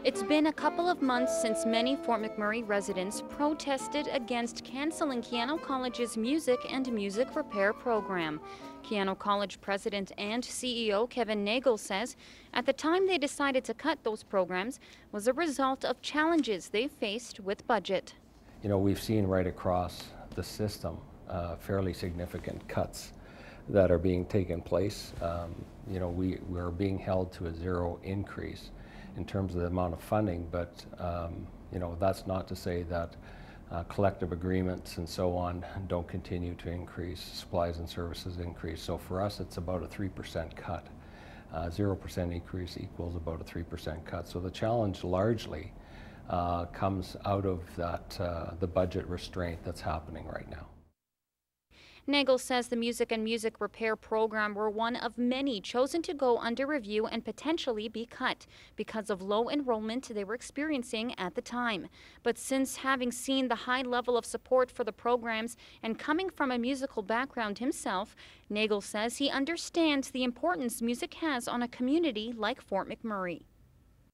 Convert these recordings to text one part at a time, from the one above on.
It's been a couple of months since many Fort McMurray residents protested against canceling Keyano College's music and music repair program. Keyano College President and CEO Kevin Nagel says at the time they decided to cut those programs was a result of challenges they faced with budget. You know, we've seen right across the system fairly significant cuts that are being taken place. You know, we're being held to a zero increase in terms of the amount of funding, but you know, that's not to say that collective agreements and so on don't continue to increase, supplies and services increase. So for us, it's about a 3% cut. 0% increase equals about a 3% cut. So the challenge largely comes out of that, the budget restraint that's happening right now. Nagel says the music and music repair program were one of many chosen to go under review and potentially be cut because of low enrollment they were experiencing at the time. But since having seen the high level of support for the programs and coming from a musical background himself, Nagel says he understands the importance music has on a community like Fort McMurray.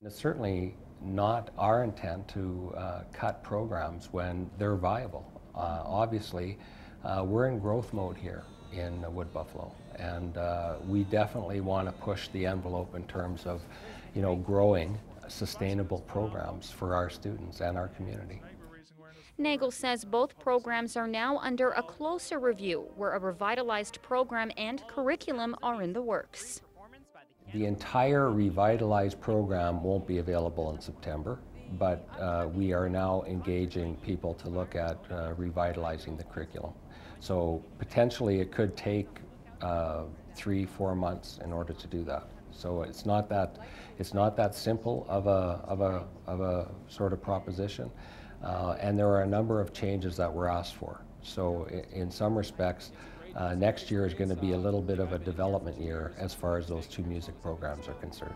It's certainly not our intent to cut programs when they're viable. Obviously, we're in growth mode here in Wood Buffalo, and we definitely want to push the envelope in terms of, you know, growing sustainable programs for our students and our community. Nagel says both programs are now under a closer review, where a revitalized program and curriculum are in the works. The entire revitalized program won't be available in September, but we are now engaging people to look at revitalizing the curriculum. So potentially it could take 3-4 months in order to do that. So it's not that simple of a sort of proposition, and there are a number of changes that were asked for. So in some respects, next year is going to be a little bit of a development year as far as those two music programs are concerned.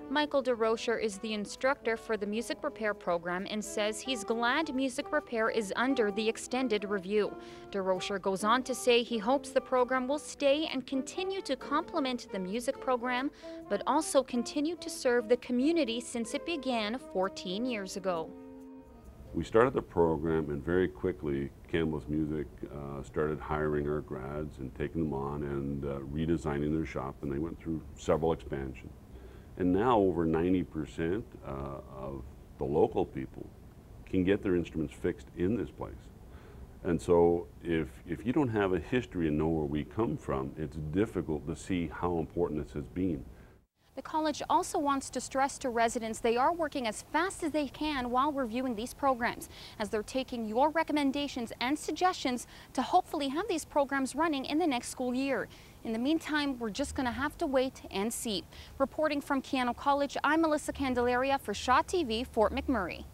Michael DeRocher is the instructor for the music repair program and says he's glad music repair is under the extended review. DeRocher goes on to say he hopes the program will stay and continue to complement the music program, but also continue to serve the community since it began 14 years ago. We started the program, and very quickly Campbell's Music started hiring our grads and taking them on and redesigning their shop, and they went through several expansions. And now over 90% of the local people can get their instruments fixed in this place. And so if you don't have a history and know where we come from, it's difficult to see how important this has been. The college also wants to stress to residents they are working as fast as they can while reviewing these programs, as they're taking your recommendations and suggestions to hopefully have these programs running in the next school year. In the meantime, we're just going to have to wait and see. Reporting from Keyano College, I'm Melissa Candelaria for Shaw TV, Fort McMurray.